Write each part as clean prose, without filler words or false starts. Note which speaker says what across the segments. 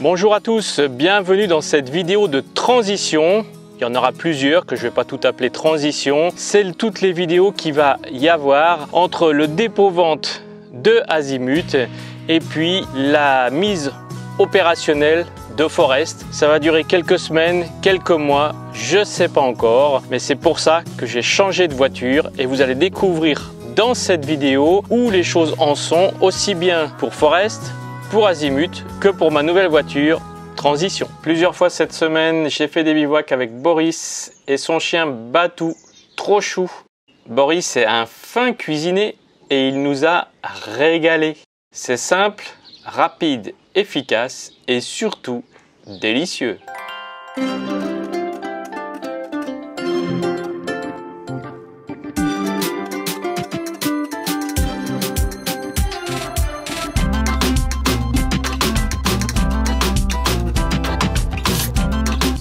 Speaker 1: Bonjour à tous, bienvenue dans cette vidéo de transition. Il y en aura plusieurs que je ne vais pas tout appeler transition. C'est toutes les vidéos qu'il va y avoir entre le dépôt-vente de Azimut et puis la mise opérationnelle de Forest. Ça va durer quelques semaines, quelques mois, je ne sais pas encore, mais c'est pour ça que j'ai changé de voiture et vous allez découvrir dans cette vidéo où les choses en sont, aussi bien pour Forest, pour Azimut que pour ma nouvelle voiture Transition. Plusieurs fois cette semaine, j'ai fait des bivouacs avec Boris et son chien Batou, trop chou. Boris est un fin cuisinier et il nous a régalé. C'est simple, rapide, efficace et surtout délicieux.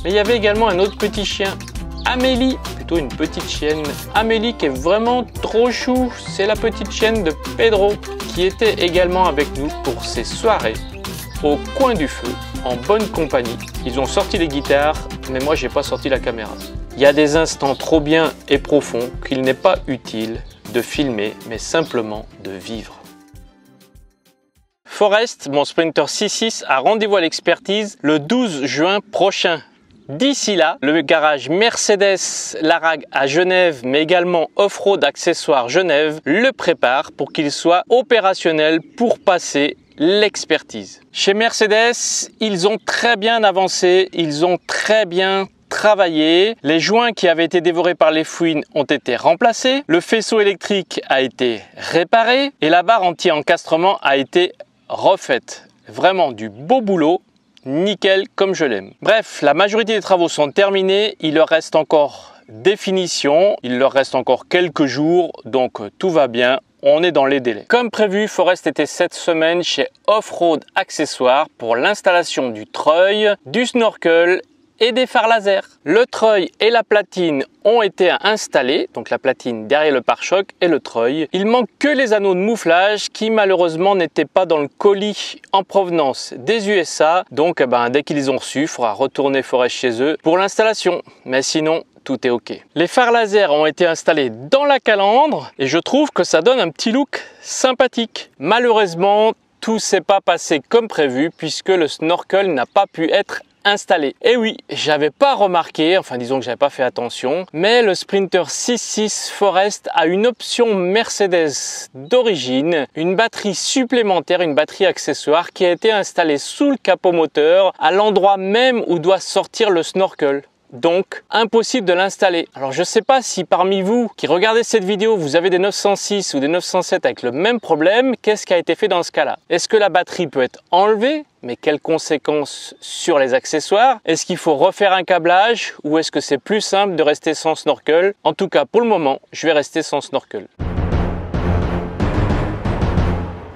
Speaker 1: Mais il y avait également un autre petit chien, Amélie, plutôt une petite chienne. Amélie qui est vraiment trop chou, c'est la petite chienne de Pedro qui était également avec nous pour ces soirées au coin du feu, en bonne compagnie. Ils ont sorti les guitares, mais moi j'ai pas sorti la caméra. Il y a des instants trop bien et profonds qu'il n'est pas utile de filmer, mais simplement de vivre. Forest, mon Sprinter 6.6, a rendez-vous à l'expertise le 12 juin prochain. D'ici là, le garage Mercedes Larag à Genève, mais également Off-Road Accessoires Genève, le prépare pour qu'il soit opérationnel pour passer l'expertise. Chez Mercedes, ils ont très bien avancé, ils ont très bien travaillé. Les joints qui avaient été dévorés par les fouines ont été remplacés, le faisceau électrique a été réparé et la barre anti-encastrement a été refaite. Vraiment du beau boulot. Nickel comme je l'aime. Bref, la majorité des travaux sont terminés, il leur reste encore des finitions, il leur reste encore quelques jours, donc tout va bien, on est dans les délais. Comme prévu, Forest était cette semaine chez Off-Road Accessoires pour l'installation du treuil, du snorkel et des phares laser. Le treuil et la platine ont été installés, donc la platine derrière le pare-choc et le treuil. Il manque que les anneaux de mouflage qui malheureusement n'étaient pas dans le colis en provenance des USA. Donc dès qu'ils les ont reçus, il faudra retourner Forest chez eux pour l'installation. Mais sinon, tout est ok. Les phares laser ont été installés dans la calandre et je trouve que ça donne un petit look sympathique. Malheureusement, tout s'est pas passé comme prévu puisque le snorkel n'a pas pu être installé. Et oui, j'avais pas remarqué, enfin disons que j'avais pas fait attention, mais le Sprinter 6.6 Forest a une option Mercedes d'origine, une batterie supplémentaire, une batterie accessoire qui a été installée sous le capot moteur à l'endroit même où doit sortir le snorkel. Donc, impossible de l'installer. Alors, je ne sais pas si parmi vous qui regardez cette vidéo, vous avez des 906 ou des 907 avec le même problème. Qu'est-ce qui a été fait dans ce cas-là? Est-ce que la batterie peut être enlevée? Mais quelles conséquences sur les accessoires? Est-ce qu'il faut refaire un câblage ou est-ce que c'est plus simple de rester sans snorkel? En tout cas, pour le moment, je vais rester sans snorkel.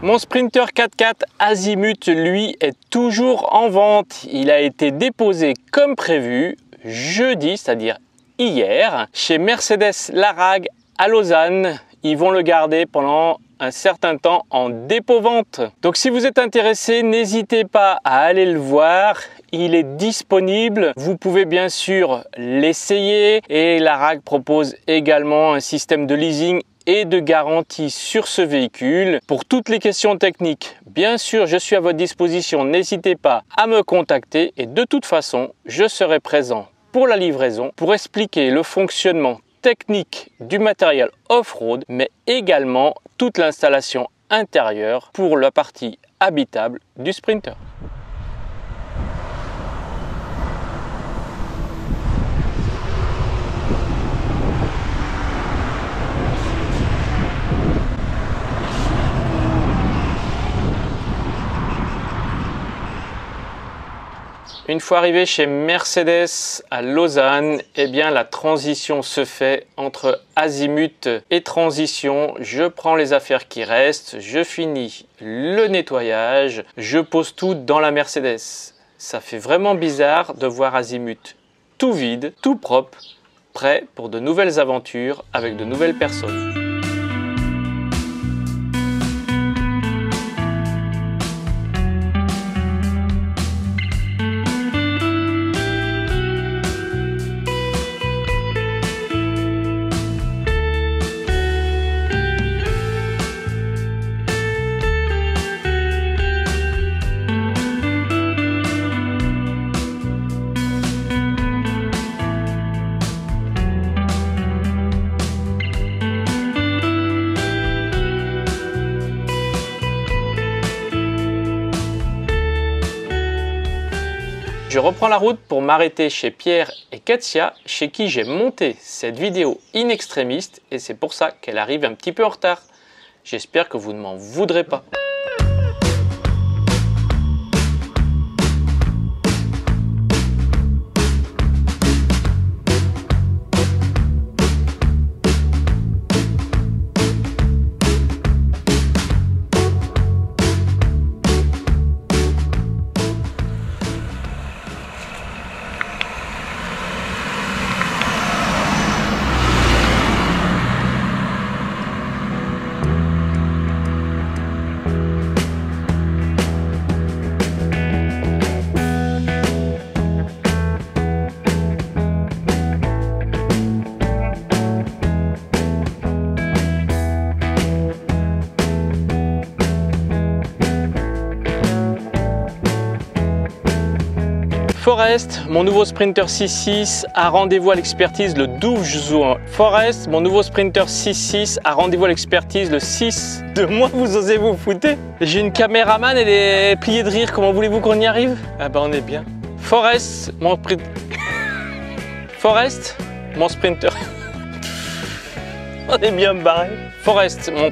Speaker 1: Mon Sprinter 4x4 Azimut, lui, est toujours en vente. Il a été déposé comme prévu jeudi, c'est-à-dire hier, chez Mercedes Larag à Lausanne. Ils vont le garder pendant un certain temps en dépôt-vente. Donc si vous êtes intéressé, n'hésitez pas à aller le voir. Il est disponible. Vous pouvez bien sûr l'essayer et Larag propose également un système de leasing et de garantie sur ce véhicule. Pour toutes les questions techniques, bien sûr, je suis à votre disposition. N'hésitez pas à me contacter et de toute façon, je serai présent pour la livraison, pour expliquer le fonctionnement technique du matériel off-road, mais également toute l'installation intérieure pour la partie habitable du Sprinter. Une fois arrivé chez Mercedes à Lausanne, eh bien la transition se fait entre Azimut et Transition. Je prends les affaires qui restent, je finis le nettoyage, je pose tout dans la Mercedes. Ça fait vraiment bizarre de voir Azimut tout vide, tout propre, prêt pour de nouvelles aventures avec de nouvelles personnes. je reprends la route pour m'arrêter chez Pierre et Katia, chez qui j'ai monté cette vidéo in extremis et c'est pour ça qu'elle arrive un petit peu en retard. J'espère que vous ne m'en voudrez pas. Forest, mon nouveau Sprinter 6.6 a rendez-vous à l'expertise le 12 juin. Forest, mon nouveau Sprinter 6.6 a rendez-vous à l'expertise le 6 de moi, vous osez vous foutre. J'ai une caméraman, elle est pliée de rire, comment voulez-vous qu'on y arrive? Ah bah on est bien. Forest, mon Forest, mon Sprinter. On est bien barré. Forest, mon